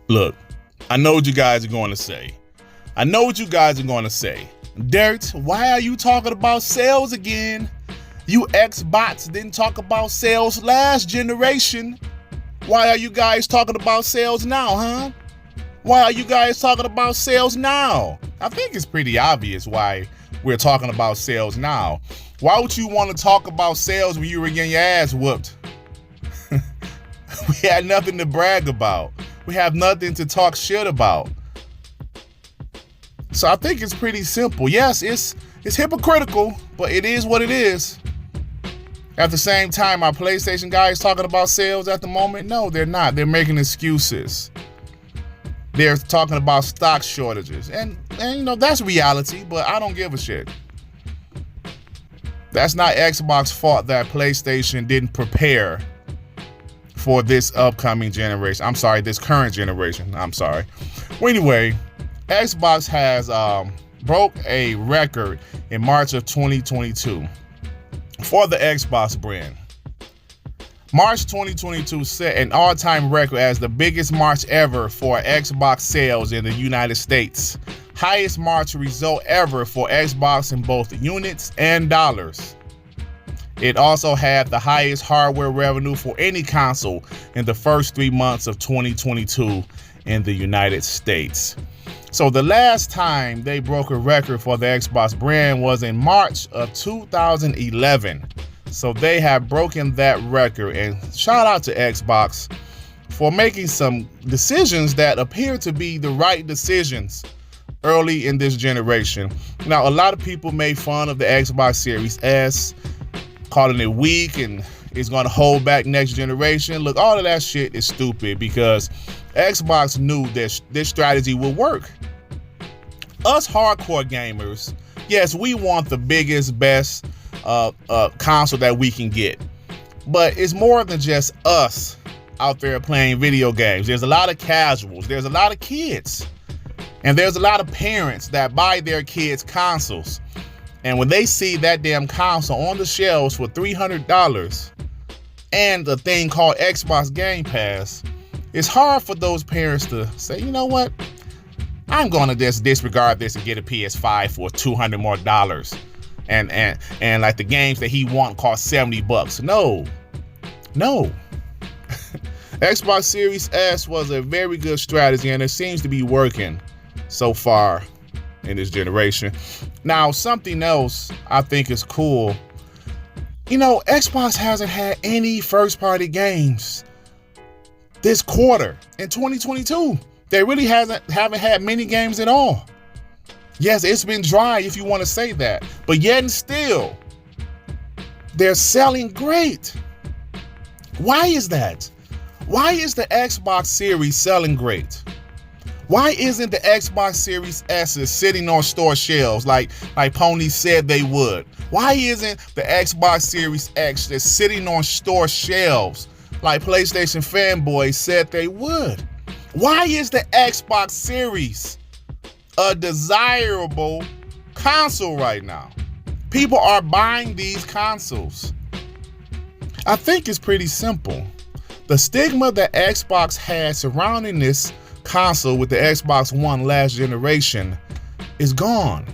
Look, I know what you guys are going to say. Dirt, why are you talking about sales again? You Xbots didn't talk about sales last generation. Why are you guys talking about sales now, huh? Why are you guys talking about sales now? I think it's pretty obvious why we're talking about sales now. Why would you want to talk about sales when you were getting your ass whooped? We had nothing to brag about. We have nothing to talk shit about. So I think it's pretty simple. Yes, it's hypocritical, but it is what it is. At the same time, our PlayStation guys talking about sales at the moment? No, they're not. They're making excuses. They're talking about stock shortages. And you know, that's reality, but I don't give a shit. That's not Xbox's fault that PlayStation didn't prepare for this upcoming generation. I'm sorry, this current generation. I'm sorry. Well, anyway, Xbox has broke a record in March of 2022 for the Xbox brand. March 2022 set an all-time record as the biggest March ever for Xbox sales in the United States. Highest March result ever for Xbox in both units and dollars. It also had the highest hardware revenue for any console in the first 3 months of 2022 in the United States. So the last time they broke a record for the Xbox brand was in March of 2011. So they have broken that record, and shout out to Xbox for making some decisions that appear to be the right decisions early in this generation. Now, a lot of people made fun of the Xbox Series S, calling it weak and it's going to hold back next generation. Look, all of that shit is stupid because Xbox knew that this strategy would work. Us hardcore gamers, yes, we want the biggest, best console that we can get. But it's more than just us out there playing video games. There's a lot of casuals. There's a lot of kids. And there's a lot of parents that buy their kids consoles. And when they see that damn console on the shelves for $300 and a thing called Xbox Gamepass, it's hard for those parents to say, you know what? I'm going to just disregard this and get a PS5 for $200 more. And like the games that he want cost $70. No. Xbox Series S was a very good strategy, and it seems to be working so far in this generation. Now, something else I think is cool. You know, Xbox hasn't had any first-party games this quarter in 2022. They really haven't had many games at all. Yes, it's been dry if you want to say that, but yet and still, they're selling great. Why is that? Why is the Xbox Series selling great? Why isn't the Xbox Series S sitting on store shelves like ponies said they would? Why isn't the Xbox Series X just sitting on store shelves like PlayStation fanboys said they would? Why is the Xbox Series a desirable console right now? People are buying these consoles. I think it's pretty simple. The stigma that Xbox had surrounding this console with the Xbox One last generation is gone.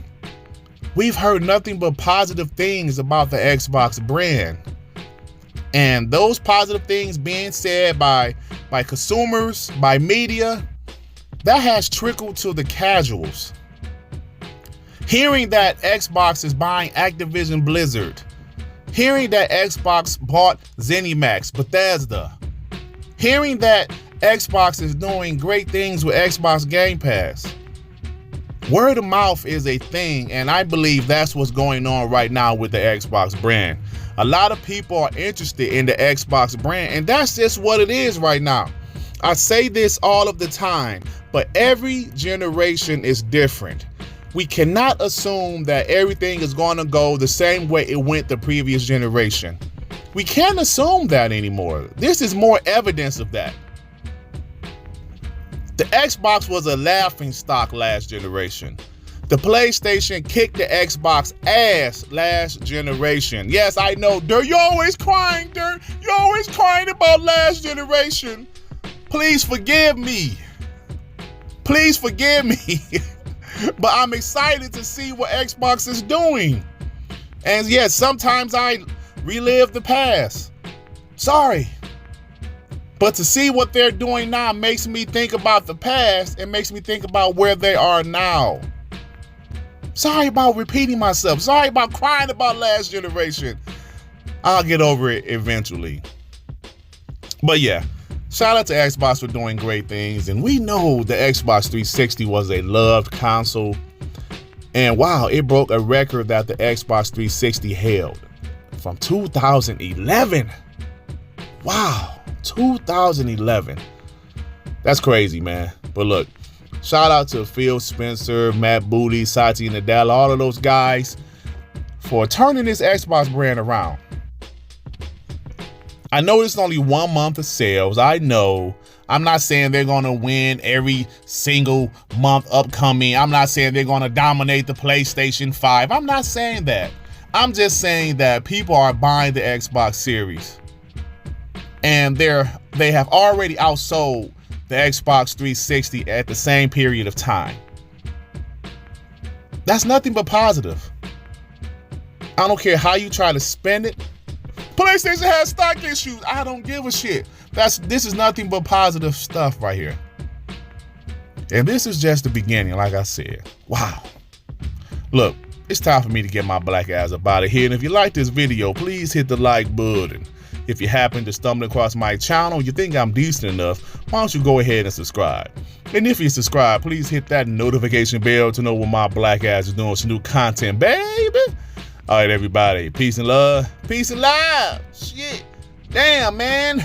We've heard nothing but positive things about the Xbox brand. And those positive things being said by consumers, by media, that has trickled to the casuals. Hearing that Xbox is buying Activision Blizzard, hearing that Xbox bought ZeniMax, Bethesda, hearing that Xbox is doing great things with Xbox Game Pass. Word of mouth is a thing, and I believe that's what's going on right now with the Xbox brand. A lot of people are interested in the Xbox brand, and that's just what it is right now. I say this all of the time, but every generation is different. We cannot assume that everything is going to go the same way it went the previous generation. We can't assume that anymore. This is more evidence of that. The Xbox was a laughingstock last generation. The PlayStation kicked the Xbox ass last generation. Yes, I know, Dirt, you're always crying, Dirt. You're always crying about last generation. Please forgive me. Please forgive me. But I'm excited to see what Xbox is doing. And yes, sometimes I relive the past. Sorry. But to see what they're doing now makes me think about the past and makes me think about where they are now. Sorry about repeating myself. Sorry about crying about last generation. I'll get over it eventually. But yeah, shout out to Xbox for doing great things. And we know the Xbox 360 was a loved console. And wow, it broke a record that the Xbox 360 held from 2011. Wow, 2011. That's crazy, man. But look, shout out to PhilSpencer, Matt Booty, Satya Nadella, all of those guys for turning this Xbox brand around. I know it's only 1 month of sales. I know. I'm not saying they're going to win every single month upcoming. I'm not saying they're going to dominate the PlayStation 5. I'm not saying that. I'm just saying that people are buying the Xbox Series. And they have already outsold the Xbox 360 at the same period of time. That's nothing but positive. I don't care how you try to spend it. PlayStation has stock issues. I don't give a shit. This is nothing but positive stuff right here. And this is just the beginning, like I said. Wow. Look, it's time for me to get my black ass up out of here. And if you like this video, please hit the like button. If you happen to stumble across my channel, you think I'm decent enough, why don't you go ahead and subscribe? And if you subscribe, please hit that notification bell to know what my black ass is doing some new content, baby. All right, everybody. Peace and love. Peace and love. Shit. Damn, man.